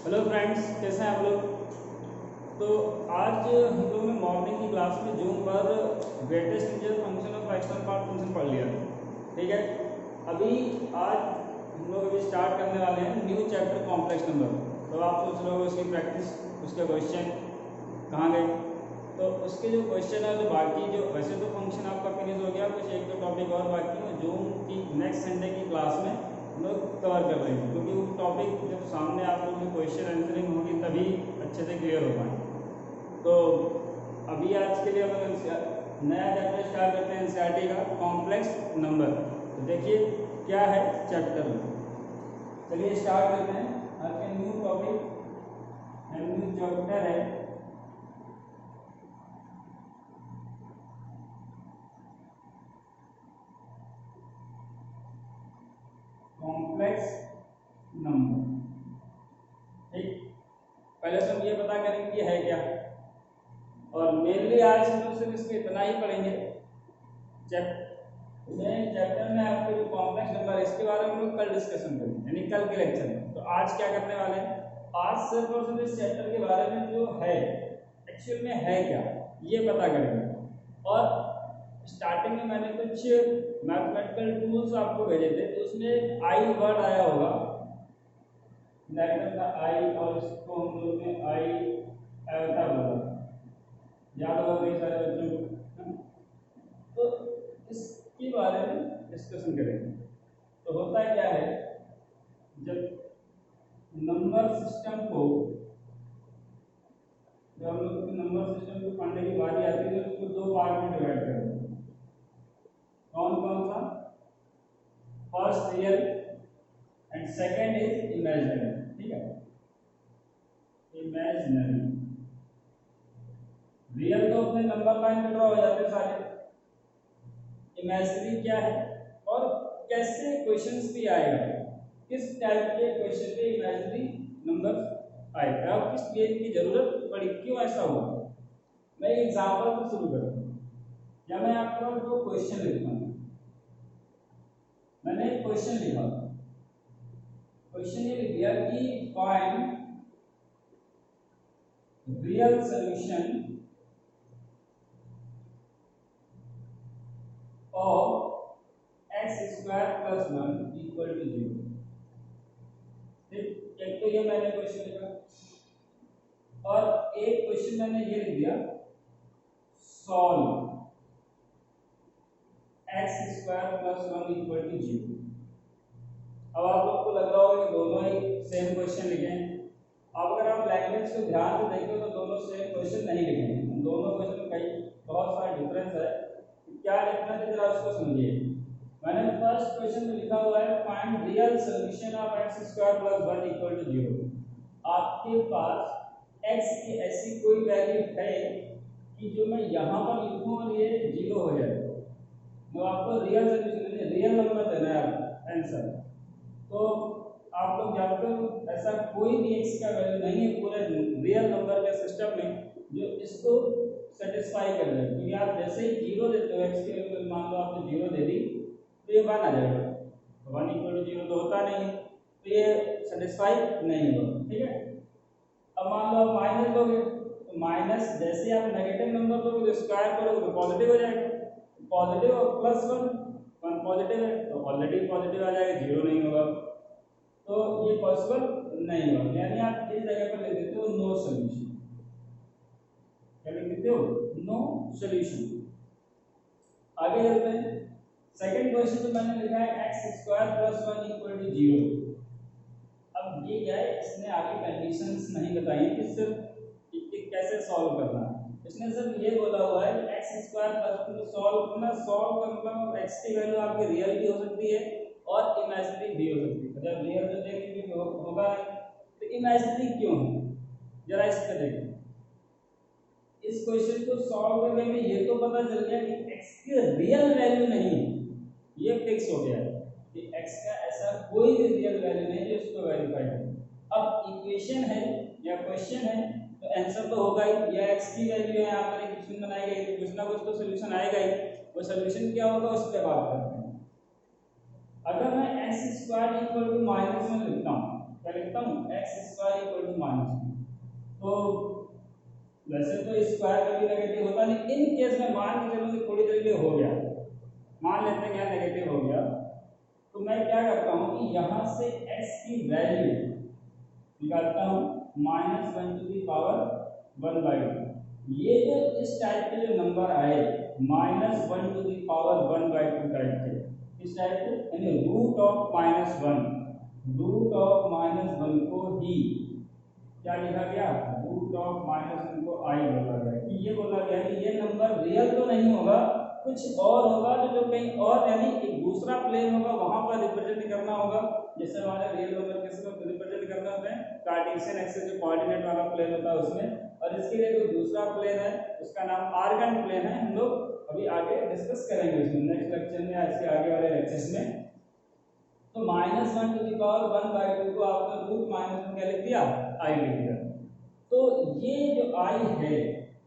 Hello friends, कैसे हैं आप लोग। तो आज हम लोगों ने मॉर्निंग की क्लास में जूम पर ग्रेटेस्ट इंटीजर फंक्शन और फ्रैक्शनल पार्ट फंक्शन पढ़ लिया। ठीक है, अभी आज हम लोग अभी स्टार्ट करने वाले हैं न्यू चैप्टर कॉम्प्लेक्स नंबर। तो आप सोच रहे हो उसकी प्रैक्टिस, उसके क्वेश्चन कहाँ गए। तो उसके जो क्वेश्चन है, जो बाकी जो वैसे तो फंक्शन आपका फिनिश हो गया, कुछ एक दो टॉपिक और बाकी है जूम की नेक्स्ट संडे की क्लास में हम लोग कवर कर रहे हैं, क्योंकि वो टॉपिक जब सामने आप लोगों की क्वेश्चन आंसरिंग होगी तभी अच्छे से क्लियर हो पाए। तो अभी आज के लिए हम लोग नया चैप्टर स्टार्ट करते हैं एनसीईआरटी का कॉम्प्लेक्स नंबर। तो देखिए क्या है चैप्टर में। चलिए स्टार्ट करते हैं। आज का न्यू टॉपिक न्यू चैप्टर है कॉम्प्लेक्स नंबर। ठीक, पहले तो हम ये पता करेंगे कि है क्या, और मेनली आज हम लोग सिर्फ इसको इतना ही पढ़ेंगे। चैप्टर में आपके जो कॉम्प्लेक्स नंबर है इसके बारे में हम लोग कल डिस्कशन करेंगे, यानी कल के लेक्चर में। तो आज क्या करने वाले हैं, आज सिर्फ और सिर्फ इस चैप्टर के बारे में जो है एक्चुअल में है क्या ये पता करेंगे। और स्टार्टिंग में मैंने कुछ मैथमेटिकल टूल्स आपको भेजे थे, तो उसमें आई वर्ड आया होगा, डायग्राम का आई, और इसको हम लोग ने आई आयोटा बोला, याद होगा कई सारे बच्चों को। तो इसके बारे में डिस्कशन करेंगे। तो होता क्या है, जब नंबर सिस्टम को जब हम लोग नंबर सिस्टम को पढ़ने की बारी आती है तो उसको दो पार्ट में डिवाइड करते हैं। कौन कौन सा? First real and second is imaginary. ठीक है, इमेजिनरी। रियल तो अपने नंबर लाइन पे ड्रॉ हो जाते हैं सारे। इमेजिनरी क्या है और कैसे क्वेश्चंस भी आएगा, किस टाइप के क्वेश्चन पे इमेजिनरी नंबर आएगा और किस लिए की जरूरत पड़ी, क्यों ऐसा हुआ। मैं एक एग्जांपल से शुरू करता हूँ, या मैं आपको दो क्वेश्चन लिखता हूँ। मैंने एक क्वेश्चन लिखा, क्वेश्चन ये लिख दिया कि find real solution of x square plus 1 equal to 0। ठीक, एक तो ये मैंने क्वेश्चन लिखा, और एक क्वेश्चन मैंने ये लिख दिया, solve x square plus 1 equal to 0। अब आप लोग को लग रहा होगा कि दोनों ही सेम क्वेश्चन लिखे हैं। अब अगर आप लैंग्वेज को ध्यान से देखो तो दोनों सेम क्वेश्चन नहीं लिखे हैं, दोनों क्वेश्चन में कई बहुत सारा डिफरेंस है। क्या डिफरेंस है जरा उसको समझिए। मैंने फर्स्ट क्वेश्चन में लिखा हुआ है find real solution of x square plus 1 equal to 0। आपके पास x की ऐसी कोई वैल्यू है कि जो मैं यहाँ पर लिखूं और ये 0 हो जाए, तो आपको रियल सॉल्यूशन रियल नंबर देना है आंसर। तो आप लोग जानते हो ऐसा कोई भी x का वैल्यू नहीं है पूरे रियल नंबर के सिस्टम में जो इसको सेटिस्फाई कर ले। क्योंकि आप जैसे ही 0 देते हो x की वैल्यू, मान लो आपने 0 दे दी तो ये 1 आ जाएगा, 1 इक्वल टू 0 तो होता नहीं है, तो ये सेटिस्फाई नहीं होगा। ठीक है, अब मान लो आप माइनस दोगे तो माइनस जैसे ही आप नेगेटिव नंबर दोगे तो स्क्वायर करोगे तो पॉजिटिव हो जाएगा। पॉजिटिव और प्लस 1 पॉजिटिव है तो ऑलरेडी पॉजिटिव आ जाएगा, 0 नहीं होगा, तो ये पॉसिबल नहीं होगा। यानी आप इस जगह पर लिख देते हो नो सॉल्यूशन। क्या लिख देते हो? No solution. आगे चलते हैं। सेकंड क्वेश्चन में मैंने लिखा है x square plus 1 equal to 0। अब ये क्या है, इसने आगे कंडीशंस नहीं बताई कि सिर्फ कैसे सॉल्व करना है। इसने सिर्फ ये बोला हुआ है कि एक्स स्क्वायर प्लस 1 को सॉल्व करना। सॉल्व का मतलब एक्स की वैल्यू आपकी रियल भी हो सकती है और इमेजिनरी भी हो सकती है। जब रियल तो देखेंगे कि होगा, तो इमेजिनरी क्यों है जरा इस पे देखें। इस क्वेश्चन को सॉल्व करने में ये तो पता चल गया कि x की रियल वैल्यू नहीं है, ये फिक्स हो गया है कि x का ऐसा कोई भी रियल वैल्यू नहीं जो इसको वेरीफाई करे। अब इक्वेशन है या क्वेश्चन है तो आंसर तो होगा ही, या x की वैल्यू है, यहाँ पर इक्वेशन बनाई गई तो कुछ ना कुछ तो सॉल्यूशन आएगा ही। वो सॉल्यूशन क्या होगा उस पर बात करते हैं। अगर मैं x स्क्वायर इक्वल टू -1 लिखता हूँ, क्या लिखता लिखता हूँ एक्स स्क्वायर इक्वल टू -1। तो वैसे तो स्क्वायर कभी नेगेटिव होता नहीं, इन केस में मान के चलो कि थोड़ी देर के लिए हो गया, मान लेते हैं क्या नेगेटिव हो गया, तो मैं क्या करता हूँ कि यहाँ से x की वैल्यू निकालता हूँ -1 टू दी पावर 1/2। ये जो इस टाइप के जो नंबर आए -1 टू दी पावर 1/2 टाइप के, इस टाइप के यानी रूट ऑफ -1 को ही क्या लिखा गया, रूट ऑफ -1 को आई बोला गया कि ये बोला गया कि ये नंबर रियल तो नहीं होगा, कुछ और होगा जो कहीं और यानी एक दूसरा प्लेन होगा वहां पर रिप्रेजेंट करना होगा। जैसे हमारे रियल नंबर किस को रिप्रेजेंट करना होता है, कार्टेशियन एक्सिस जो कोऑर्डिनेट वाला प्लेन होता है उसमें, और इसके लिए जो दूसरा प्लेन है उसका नाम आर्गन प्लेन है। हम लोग अभी आगे डिस्कस करेंगे इसमें नेक्स्ट लेक्चर में या इसके आगे वाले लेक्चर्स में। तो -1 टू दी पावर 1/2 को आपने रूट -1 क्या लिख दिया, आई लिख दिया। तो ये जो आई है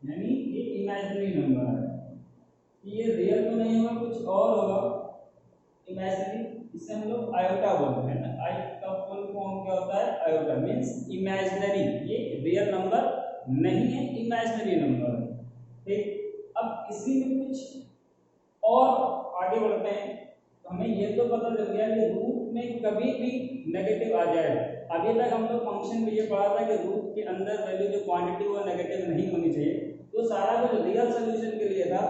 यानी एक इमेजिनरी नंबर है, ये रियल तो नहीं होगा, कुछ और होगा इमेजिनरी, इसे हम लोग आयोटा बोलते हैं ना। आई का फुल फॉर्म क्या होता है, आयोटा मींस इमेजिनरी, ये रियल नंबर नहीं है, इमेजिनरी नंबर है। ठीक, अब इसी में कुछ और आगे बढ़ते हैं। तो हमें ये तो पता चल गया कि रूट में कभी भी नेगेटिव आ जाए। अभी तक हम लोग फंक्शन में ये पढ़ा था कि रूट के अंदर वैल्यू जो क्वांटिटी वो नेगेटिव नहीं होनी चाहिए, तो सारा कुछ रियल सोल्यूशन के लिए था।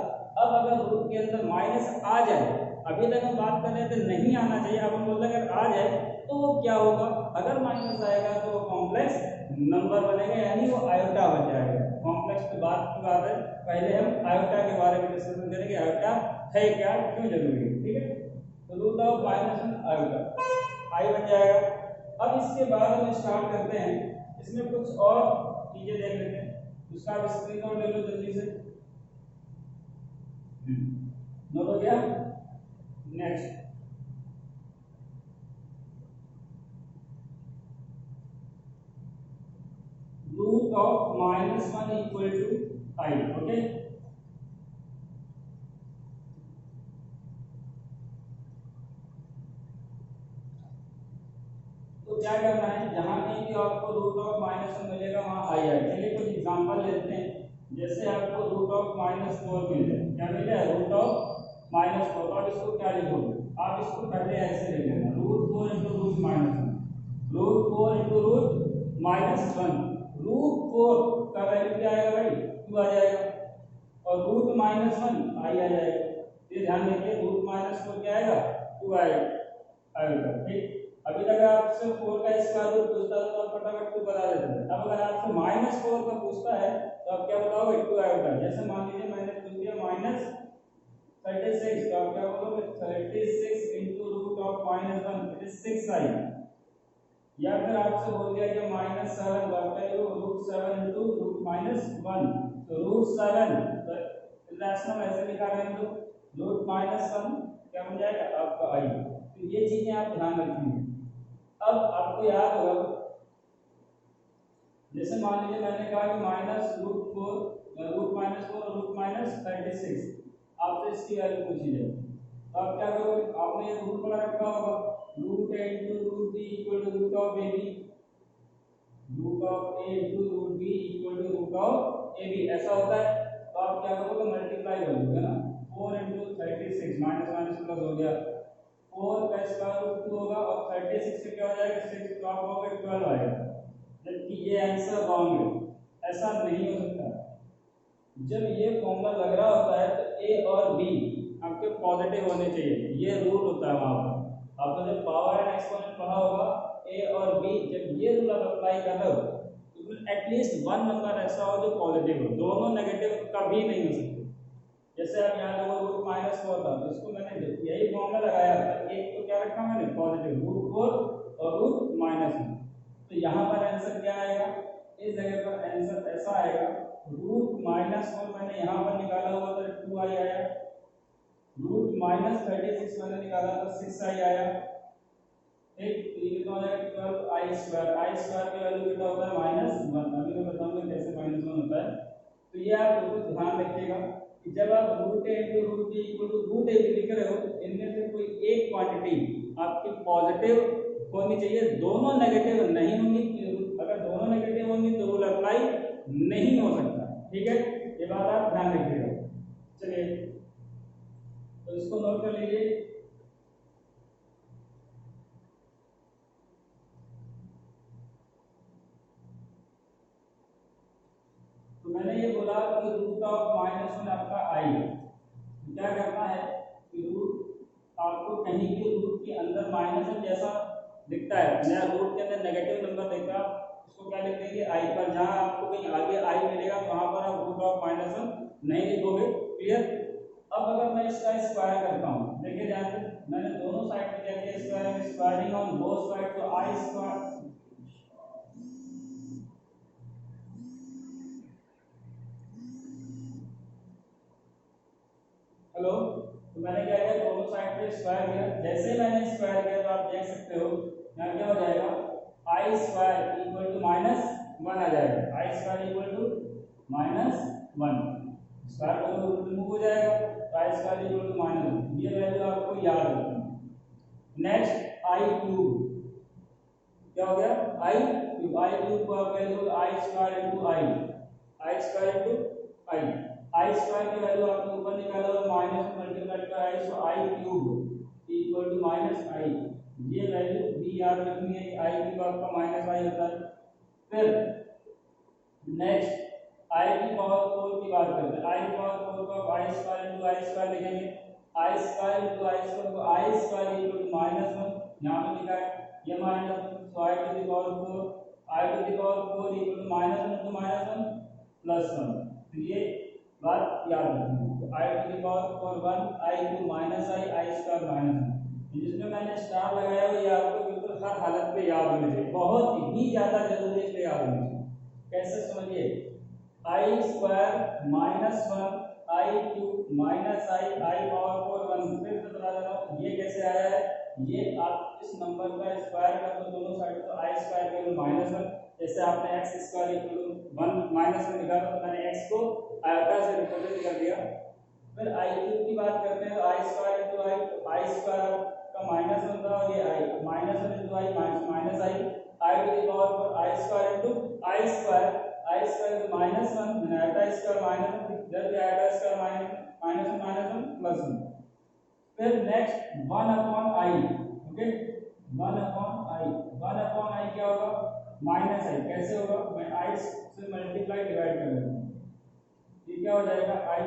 अब अगर रूट के अंदर माइनस आ जाए, अभी तक हम बात कर रहे थे नहीं आना चाहिए, अब हम बोल रहे हैं अगर आ जाए तो वो क्या होगा, अगर माइनस आएगा तो वो कॉम्प्लेक्स नंबर बनेगा यानी वो आयोटा बन जाएगा। कॉम्प्लेक्स के बाद की बात है, पहले हम आयोटा के बारे में डिस्कशन करेंगे, आयोटा है क्या, क्यों जरूरी है। ठीक है, तो रूट ऑफ -1 आयोटा आई बन जाएगा। अब इसके बाद हम स्टार्ट करते हैं, इसमें कुछ और चीजें देख लेते हैं, उसका आप स्क्रीनशॉट ले लो जल्दी से। नोट हो गया। Next root of -1 equal to i. Okay, तो क्या करना है, जहां कहीं भी आपको रूट ऑफ -1 मिलेगा वहां आई आए। चलिए कुछ एग्जांपल लेते हैं, जैसे आपको रूट ऑफ -4 मिल जाए, क्या मिल जाए, रूट ऑफ -4, तो आप इसको क्या लिखोगे, आप इसको पहले ऐसे लिख लेना, √4 × √-1, √4 × √-1, √4 का वैल्यू क्या आएगा भाई, 2 आ जाएगा, और √-1 आई आ जाएगा। ये ध्यान रखिए, √-4 क्या आएगा, 2 आएगा। ठीक, अभी तक आपसे 4 का स्क्वायर रूट पूछता है तो आप फटाफट 2 बता देते थे। अब अगर आपसे -4 का पूछता है तो आप क्या बताओगे, 2 आएगा। जैसे मान लीजिए मैंने पूछ दिया -36, तो आप क्या बोलोगे, 36 × √-1 इट इज 6i। या फिर आपसे बोल दिया कि -7, तो आप क्या करोगे, √7 × √-1, तो √7 रैशनल ऐसे लिखा है तो √-1 क्या बन जाएगा आपका i। तो ये चीजें आप ध्यान रखेंगे। अब आपको याद होगा, जैसे मान लीजिए मैंने कहा कि -√4 और √-36, आपसे इसकी वैल्यू पूछी जाए तो आप क्या करोगे, आपने ये रूल पढ़ा रखा होगा, √a × √b = √ab, √a × √b = √ab, ऐसा होता है। तो आप क्या करोगे, मल्टीप्लाई कर दोगे ना, 4 × 36 माइनस प्लस हो गया, 4 का स्क्वायर रूट 2 होगा और 36 से क्या हो जाएगा, 6 तो आप होगा 12 आएगा। जबकि ये आंसर रॉन्ग है, ऐसा नहीं हो सकता। जब ये फॉर्मूला लग रहा होता है तो ए और बी आपके पॉजिटिव होने चाहिए, ये रूल होता है वहां पर। आपने जब पावर एंड एक्सपोनेंट पढ़ा होगा, ए और बी, जब ये रूल आप अप्लाई कर रहे हो तो एटलीस्ट 1 नंबर ऐसा हो जो पॉजिटिव हो, दोनों नेगेटिव कभी नहीं हो सकते। जैसे आप यहाँ देखो √-4 था, तो इसको मैंने यही फॉर्मूला लगाया था, एक तो क्या रखा मैंने पॉजिटिव √4 और √-1, तो यहाँ पर आंसर क्या आएगा, इस जगह पर आंसर ऐसा आएगा, √-4 मैंने यहाँ पर निकाला हुआ था 2i आया, √-36 मैंने निकाला था 6i आया। ठीक, तो ये कितना हो जाएगा 12i² की वैल्यू कितना होता है -1। अभी मैं बताऊंगा कैसे -1 होता है। तो ये आप बिल्कुल ध्यान रखिएगा कि जब आप √a × √b = √ab लिख रहे हो, इनमें से कोई एक क्वांटिटी आपकी पॉजिटिव होनी चाहिए, दोनों नेगेटिव नहीं होंगी। अगर दोनों नेगेटिव होंगी तो रूल अप्लाई नहीं हो सकता। ठीक है, ये बात आप ध्यान रखिएगा। चलिए तो इसको नोट कर लीजिए। तो मैंने ये बोला कि रूट ऑफ -1 आपका आई है। क्या करना है कि रूट आपको कहीं भी रूट के अंदर -1 जैसा दिखता है, नया रूट के अंदर नेगेटिव नंबर दिखता है, उसको क्या लिख देंगे आई पर। जहां आपको कहीं आगे आई मिलेगा तो वहां पर आप रूट ऑफ -1 नहीं लिखोगे। क्लियर। अब अगर मैं इसका स्क्वायर करता हूं, देखिए ध्यान से, मैंने दोनों साइड पे क्या किया, square, squaring on both side, तो आई स्क्वायर, हेलो, तो मैंने क्या किया, दोनों साइड पे स्क्वायर किया। जैसे ही मैंने स्क्वायर किया तो आप देख सकते हो यहाँ क्या हो जाएगा, आई स्क्वायर इक्वल टू -1 आ जाएगा। आई स्क्वायर इक्वल टू -1, स्क्वायर का रूट रिमूव हो जाएगा, तो आई स्क्वायर इक्वल टू -1। ये वैल्यू आपको याद रखनी है। नेक्स्ट आई क्यूब, क्या हो गया, आई क्यूब। आई क्यूब को आप value I square into I, I square into I. I square की वैल्यू आपने ऊपर निकाला और माइनस में मल्टीप्लाई कर आई, सो आई क्यूब इक्वल टू -आई। ये वैल्यू भी याद रखनी है कि आई क्यूब आपका -आई होता है। फिर नेक्स्ट आई की पावर 4 की बात करते हैं। आई की पावर 4 को आप आई स्क्वायर इनटू आई स्क्वायर लिखेंगे। आई स्क्वायर इनटू आई स्क्वायर को आई स्क्वायर इक्वल टू -1 यहां पे लिखा है, ये -1, so I to the power 4, I to the power 4 equal to -1 into -1 plus 1। तो ये बात याद रखनी है। I to the power 4 1, I to -I, I square -1। जिसमें मैंने स्टार लगाया हुआ, ये आपको बिल्कुल हर हालत पे याद होना चाहिए, बहुत ही ज्यादा जरूरी है, याद होना चाहिए। कैसे समझिए, आई स्क्वायर -1, आई क्यूब -आई, आई पावर 4 1। फिर से बता दे रहा हूँ, ये कैसे आया है, ये आप इस नंबर का स्क्वायर कर दो दोनों साइड, तो आई स्क्वायर इक्वल टू -1। जैसे आपने x स्क्वायर इक्वल टू 1 -1 निकाला, तो मैंने x को आयोटा से रिप्रेजेंट कर दिया। फिर आई क्यूब की बात करते हैं, तो I square into I, I square का -1 था और ये I, -1 into I -I, I to the power 4 I square into I square, I square into -1 iota square -1, इधर भी आयोटा स्क्वायर -1 प्लस 1। फिर next 1 upon I, okay, 1 upon I, 1 upon I क्या होगा, -आई। कैसे होगा, मैं आई से मल्टीप्लाई डिवाइड कर देता हूं, ये क्या हो जाएगा, आई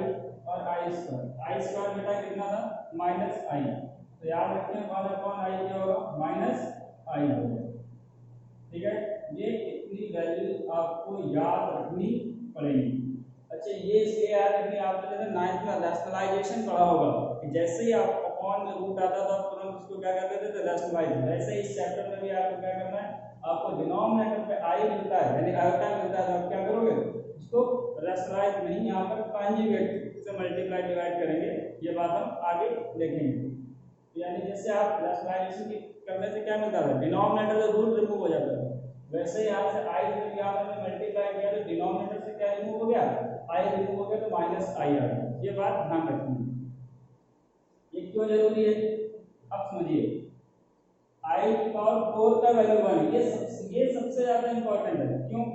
और आई स्क्वायर। आई स्क्वायर बेटा कितना था, -आई, तो याद रखें 1 अपॉन आई क्या होगा, -आई होगा। ठीक है, ये इतनी वैल्यू आपको याद रखनी पड़ेगी। अच्छा, ये इसलिए याद रखनी, आपने जैसे 9th में रैशनलाइजेशन पढ़ा होगा कि जैसे ही आप अपॉन में रूट आता था आप तुरंत उसको क्या करते थे, रैशनलाइज। वैसे ही इस चैप्टर में भी आपको क्या करना है, आपको डिनोमिनेटर पे आई मिलता है यानी आयोटा मिलता है, तो आप क्या करोगे, उसको रैशनलाइज नहीं, यहाँ पर कॉन्जुगेट से मल्टीप्लाई डिवाइड करेंगे। ये बात हम आगे देखेंगे। यानी जैसे आप रैशनलाइजेशन करने से क्या मिलता है, डिनोमिनेटर से रूट रिमूव हो जाता है, वैसे ही यहाँ से आई जब यहाँ पर मल्टीप्लाई किया तो डिनोमिनेटर से क्या रिमूव हो गया, आई रिमूव हो गया, तो -आई आ गया। ये बात ध्यान रखनी है। ये क्यों जरूरी है, अब समझिए। आई की पावर 4 का वैल्यू 1, ये सबसे ज्यादा इंपॉर्टेंट है। क्यों,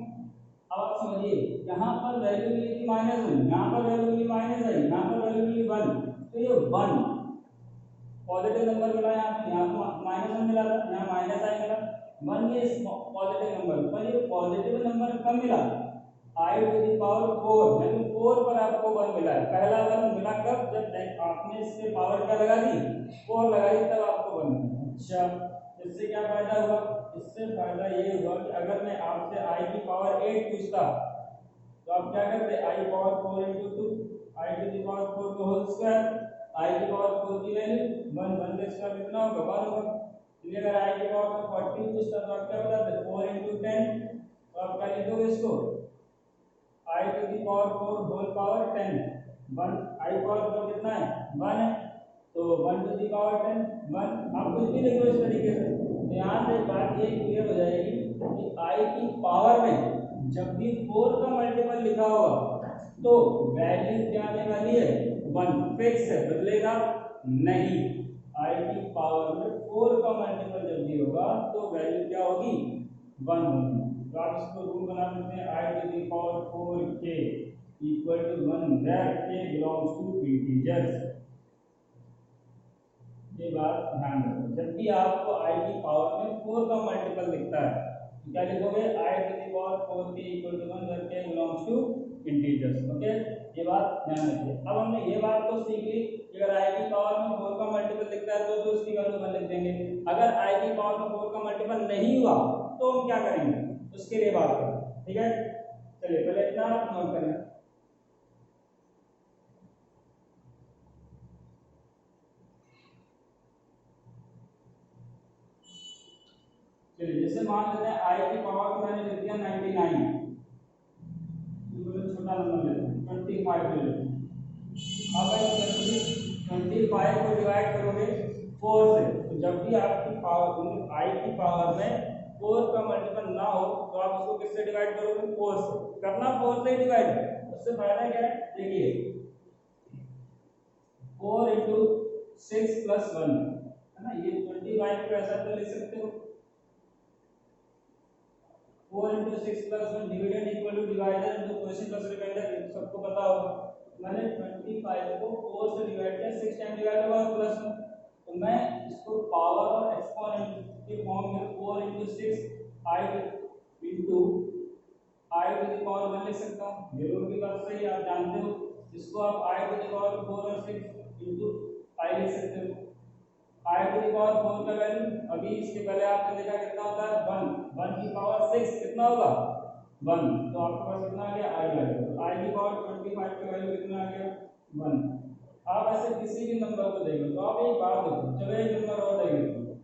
अब आप समझिए, यहाँ पर वैल्यू मिली थी -1, यहाँ पर वैल्यू मिली -आई, यहाँ पर वैल्यू मिली 1, तो ये 1 पॉजिटिव नंबर मिला, यहाँ -1 मिला था, यहाँ -आई मिला, 1 ये पॉजिटिव नंबर, पर ये पॉजिटिव नंबर कब मिला, आई टू द पावर 4, यानी 4 पर आपको 1 मिला है। पहला 1 मिला कब, जब आपने इसके पावर क्या लगा दी, 4 लगा दी, तब आपको 1 मिला। अच्छा, इससे क्या फायदा हुआ, इससे फायदा ये हुआ कि अगर मैं आपसे आई की पावर 8 पूछता तो आप क्या करते, I power 4 into 2, I to the power 4 का होल स्क्वायर, आई की पावर 4 की वैल्यू 1, 1 का स्क्वायर कितना होगा, 1 होगा। इसलिए अगर आई की पावर 40 पूछता तो आप क्या बताते, 4 इंटू 10, तो आप क्या लिखोगे इसको, I to the power 4 whole power 10, 1, I power 4 कितना है, 1 है, तो 1 टू द पावर 10, 1। आप कुछ भी लिखो इस तरीके से, तो यहाँ से बात ये क्लियर हो जाएगी कि आई की पावर में जब भी 4 का मल्टीपल लिखा होगा तो वैल्यू क्या आने वाली है, 1 फिक्स है, बदलेगा नहीं। आई की पावर में 4 का मल्टीपल जब भी होगा तो वैल्यू क्या होगी 1 होगी। तो आप इसको रूल बना सकते हैं I to the power 4k equal to 1 where k belongs to integers. ये बात ध्यान रखो, जब भी आपको आई की पावर में 4 का मल्टीपल दिखता है तो क्या लिखोगे I to the power 4k equal to 1 where k belongs to integers. Okay, ये बात ध्यान रखिए। अब हमने ये बात तो सीख ली कि अगर आई की पावर में 4 का मल्टीपल दिखता है तो उसकी वैल्यू 1 लिख देंगे। अगर आई की पावर में 4 का मल्टीपल नहीं हुआ तो हम क्या करेंगे, उसके लिए बात करें। ठीक है, चलिए पहले इतना नोट करें। चलिए जैसे मान लेते हैं आई की पावर को मैंने लिख दिया 99, छोटा नंबर लेते हैं 25 ले लेते हैं। अब आप 25 को डिवाइड करोगे 4 से, तो जब भी आपकी पावर आई की पावर में 4 का मल्टीपल ना हो तो आप उसको किससे डिवाइड करोगे 4 से। करना 4 से डिवाइड है, उससे फायदा क्या है देखिए 4 इंटू 6 प्लस 1 है ना, ये 25 को ऐसा तो लिख सकते हो 4 into 6 plus 1 dividend equal to divider into quotient plus remainder, सबको पता होगा। मैंने 25 को 4 से डिवाइड किया, 6 टाइम डिवाइड होगा प्लस 1, तो मैं इसको पावर और एक्सपोनेंट के फॉर्म में 4 into 6 i into I to the power 1 लिख सकता हूँ। ये रूल की बात सही है, आप जानते हो। इसको आप आई टू द पावर 4 और 6 इंटू आई लिख सकते हो। आई टू द पावर 4 का वैल्यू अभी इसके पहले आपने देखा कितना होता है 1, 1 की पावर 6 कितना होगा 1, तो आपके पास कितना आ गया आई आ गया। तो आई की पावर 25 का वैल्यू कितना आ गया 1। आप ऐसे किसी भी नंबर को देखो तो आप एक बात देखो, चलो एक नंबर और देख लेते हैं।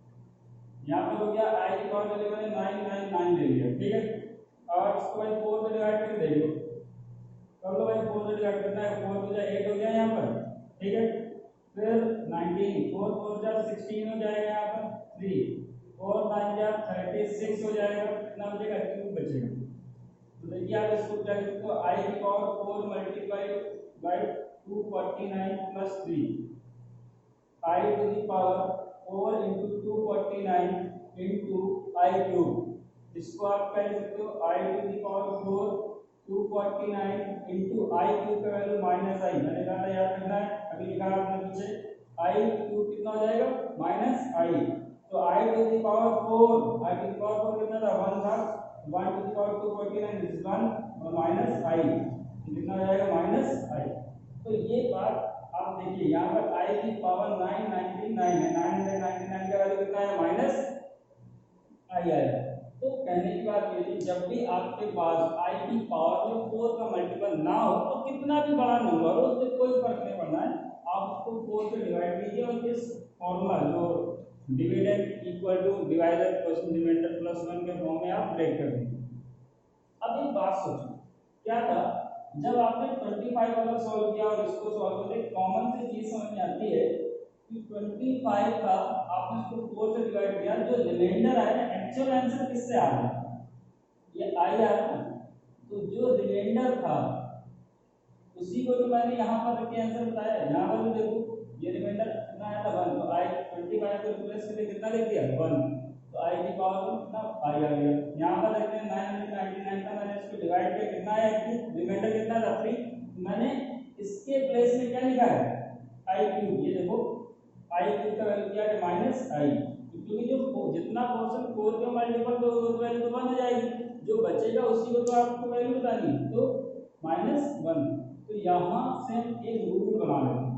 यहाँ पर हो गया आई की पावर वैल्यू मैंने 999 ले लिया, ठीक है। और इसको भाई 4 से डिवाइड करके देखो, कर लो भाई 4 से डिवाइड करना है, 4 हो जाए 8 हो गया यहाँ पर, ठीक है। फिर 19 4 4 जा 16 हो जाएगा यहाँ पर 3 और 9 जा 36 हो जाएगा, कितना बचेगा 2 बचेगा। तो देखिए आप इसको क्या लिखते हो आई की power 4 multiply by 249 plus 3 I to the power 4 into 249 into I cube. इसको आप क्या लिख सकते हो I to the power 4 249 into I cube का वैल्यू माइनस आई, मैंने कहा था याद रखना है, अभी लिखा आपने पीछे आई क्यूब कितना हो जाएगा माइनस आई। तो I to the power 4, I to the power 4 कितना था 1 था, 1 टू द पावर 249 इज 1 और माइनस आई, कितना हो जाएगा माइनस आई। तो ये बात आप देखिए यहाँ पर आई की पावर 999 है, 999 का वैल्यू कितना है माइनस आई आएगा। तो कहने की बात ये है जब भी आपके पास आई की पावर में 4 का मल्टीपल ना हो तो कितना भी बड़ा नंबर हो उससे कोई फर्क नहीं पड़ना है, आप उसको 4 से डिवाइड कीजिए और इस फॉर्मूला जो dividend equal to divider quotient remainder plus 1 के फॉर्म में आप ब्रेक कर दीजिए। अब एक बात सोचो, क्या था जब आपने 25 वाला सॉल्व किया और इसको सॉल्व करते कॉमन से चीज समझ में आती है कि 25 का आपने इसको 4 से डिवाइड किया, जो रिमाइंडर आया ना एक्चुअल आंसर किससे आ रहा है ये आई आ रहा है, तो जो रिमाइंडर था उसी को तो मैंने यहाँ पर रख के आंसर बताया। यहाँ पर भी देखो ये रिमाइंडर कितना आया था 1, तो आई 25 को रिप्लेस करके कितना लिख दिया 1, तो आई की पावर में कितना आई आ गया। यहाँ पर देखते हैं 999 का मैंने इसको डिवाइड किया कितना आया, रिमाइंडर कितना था 3, मैंने इसके प्लेस में क्या लिखा है आई क्यूब। ये देखो आई क्यूब का वैल्यू क्या है माइनस आई, क्योंकि जो जितना पोर्शन 4 के मल्टीपल तो वो वैल्यू तो 1 हो जाएगी, जो बचेगा उसी को तो आपको वैल्यू बतानी है, तो -1। तो यहाँ से हम एक रूल बना लेते हैं,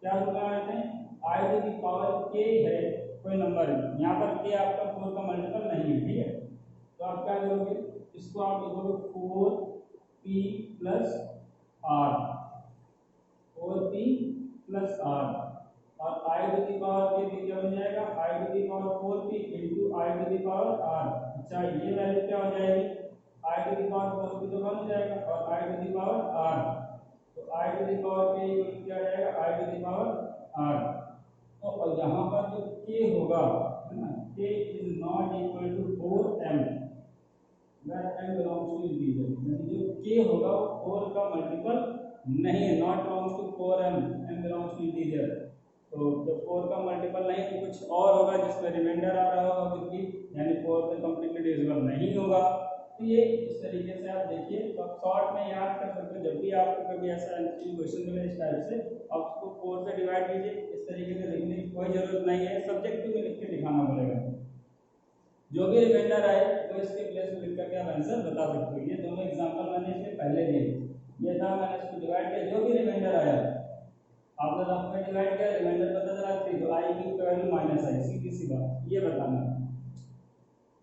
क्या रूल बना लेते हैं I to the power k है कोई नंबर, यहाँ पर k आपका 4 का मल्टीपल नहीं है, ठीक है। तो आप क्या करोगे इसको आप लिखोगे 4p plus r, 4p plus r और आई टू द पावर के क्या बन जाएगा I to the power 4p into I to the power r। अच्छा ये वैल्यू क्या हो जाएगी आई टू द पावर 4p तो 1 हो जाएगा और I to the power r, तो I to the power k equal क्या आ जाएगा I to the power r। तो और यहाँ पर जो k होगा है ना k is not equal to 4m where m belongs to integer, यानी जो k होगा वो 4 का मल्टीपल नहीं है, not belongs to 4m, m belongs to integer। तो जब 4 का मल्टीपल नहीं तो कुछ और होगा जिसमें रिमाइंडर आ रहा होगा कुछ भी, यानी 4 से कंप्लीटली डिविजिबल नहीं होगा। तो ये इस तरीके से आप देखिए, तो आप शॉर्ट में याद कर सकते हो। जब भी आपको कभी ऐसा क्वेश्चन मिले इस टाइप से, आप उसको 4 से डिवाइड कीजिए। इस तरीके से लिखने की कोई जरूरत नहीं है, सब्जेक्टिव में लिख के दिखाना पड़ेगा। जो भी रिमाइंडर आए तो इसके प्लेस में लिख करके आप आंसर बता सकते हो। ये दोनों एग्जांपल मैंने इसके पहले दिए, ये था मैंने इसको डिवाइड किया, जो भी रिमाइंडर आया आपने रफ में डिवाइड किया, रिमाइंडर पता चला कि तो आई की वैल्यू माइनस आई, सीधी सी बात, ये बताना।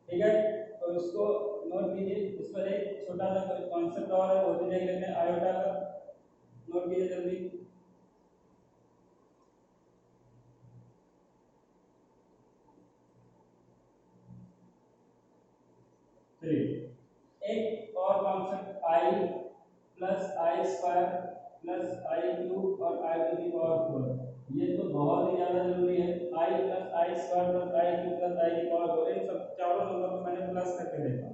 ठीक है, तो इसको नोट कीजिए। इस पर एक छोटा सा कोई कॉन्सेप्ट और है, वो भी देख लेते हैं। आयोटा का नोट कीजिए जल्दी। चलिए, एक और concept I plus I square plus I cube और आई टू दी पावर 4, ये तो बहुत ही ज्यादा जरूरी है। आई प्लस आई स्क्वायर प्लस आई क्यूब प्लस आई की पावर 4, इन सब चारों नंबर को मैंने प्लस करके देखा।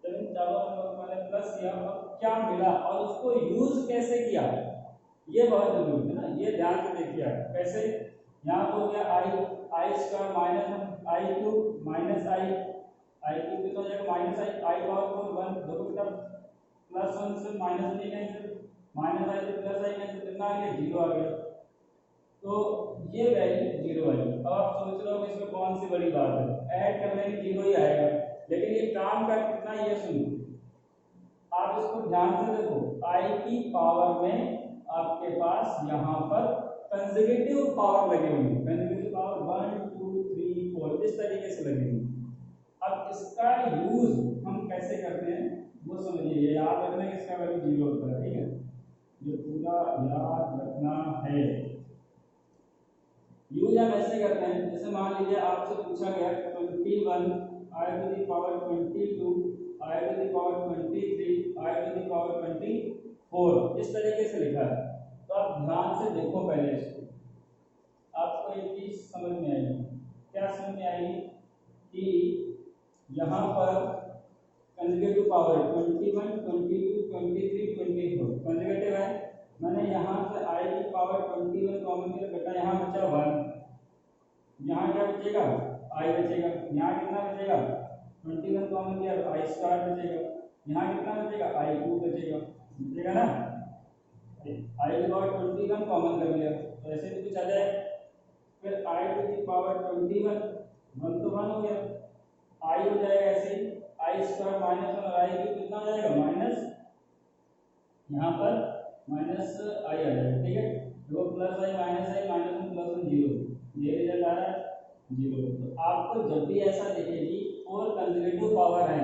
जब इन चारों नंबर को मैंने प्लस किया और क्या मिला और उसको यूज कैसे किया, ये बहुत जरूरी है ना। ये ध्यान से देखिए आप कैसे। यहाँ हो गया आई स्क्वायर माइनस आई क्यूब माइनस आई क्यूब कितना हो जाएगा माइनस आई पावर 4 1, देखो बेटा प्लस 1 से माइनस 1 कैंसिल, माइनस आई से प्लस आई कैंसिल, कितना आ गया 0 आ गया। तो ये वैल्यू 0 आई। अब आप सोच रहे हो कि इसमें कौन सी बड़ी बात है, ऐड करने में 0 ही आएगा, लेकिन ये काम का कितना, ये सुनो आप इसको ध्यान से देखो। आई की पावर में आपके पास यहाँ पर कंसेक्यूटिव पावर लगे हुए, कंसेक्यूटिव पावर 1 2 3 4 इस तरीके से लगे हुए। अब इसका यूज हम कैसे करते हैं वो समझिए। ये याद रखना है इसका वैल्यू 0 होता है, ठीक है, ये पूरा याद रखना है। यूज हम ऐसे करते हैं, जैसे मान लीजिए आपसे पूछा गया 21 I to the power 22 I to the power 23 I to the power 24, इस तरीके से लिखा है। तो आप ध्यान से देखो पहले इसको, आपको एक चीज समझ में आएगी। क्या समझ में आएगी कि यहाँ पर कंसेक्यूटिव पावर 21 22 23 24 कंसेक्यूटिव है। मैंने यहाँ से आई की पावर 21 कॉमन किया बेटा, यहाँ बचा 1, यहाँ क्या बचेगा आई बचेगा, यहाँ कितना बचेगा 21 कॉमन किया आई स्क्वायर बचेगा, यहाँ कितना बचेगा आई क्यूब बचेगा, बचेगा ना। आई की पावर 21 कॉमन कर लिया तो ऐसे भी कुछ आ जाए। फिर आई टू दी पावर 21 1 तो 1 हो गया, आई हो जाएगा ऐसे ही आई स्क्वायर माइनस 1 और आई क्यूब कितना हो जाएगा माइनस, यहाँ पर माइनस आई आ जाएगा। ठीक है, दो प्लस आई माइनस 1 प्लस 1 0, ये रिजल्ट आ रहा है 0। तो आपको जब भी ऐसा दिखेगी 4 कंसेक्यूटिव पावर है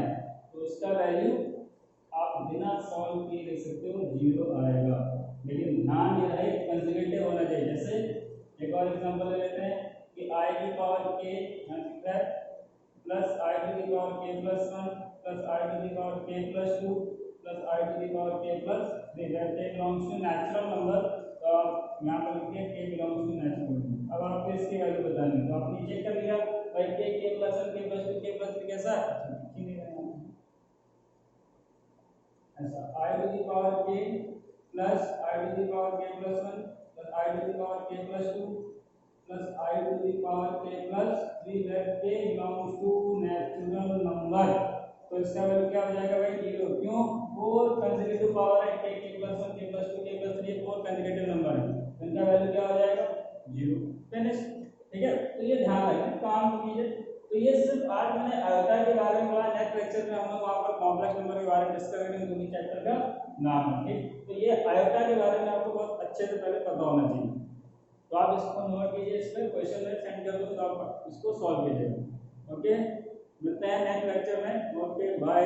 तो उसका वैल्यू आप बिना सॉल्व किए लिख सकते हो 0 आएगा, लेकिन ध्यान ये रहे कंसेक्यूटिव होना चाहिए। जैसे एक और एग्जांपल ले लेते हैं कि आई की power k plus I to the power k plus 1 plus I to the power k plus 2 plus I to the power k plus 3, that k belongs to natural number. तो आप यहाँ पर लिखिए k belongs to natural number. अब आपको इसकी value बतानी है तो आप नीचे कर लिया भाई k plus 1 k plus 2 k plus 3 कैसा ऐसा I to the power k plus I to the power k plus 1 plus I to the power k plus 2 plus I to the power k plus 3, that k belongs to natural number. तो इसका value क्या हो जाएगा भाई 0, क्यों 4 consecutive power है k plus 1 k plus 2 k plus 3 4 consecutive number है, तो इनका वैल्यू क्या हो जाएगा 0, फिनिश। ठीक है, तो ये ध्यान रखें, काम कीजिए। तो ये सिर्फ आज मैंने आयोटा के बारे में बोला, नेक्स्ट लेक्चर में हम लोग वहां पर कॉम्प्लेक्स नंबर के बारे में डिस्कस करेंगे, जो कि चैप्टर का नाम है। ठीक, तो ये आयोटा के बारे में आपको बहुत अच्छे से पहले पता होना चाहिए। तो आप इसको नोट कीजिए, इस पर क्वेश्चन में सेंड कर दो तो आप इसको सॉल्व कीजिएगा। ओके, मिलते हैं नेक्स्ट लेक्चर में। Okay, bye.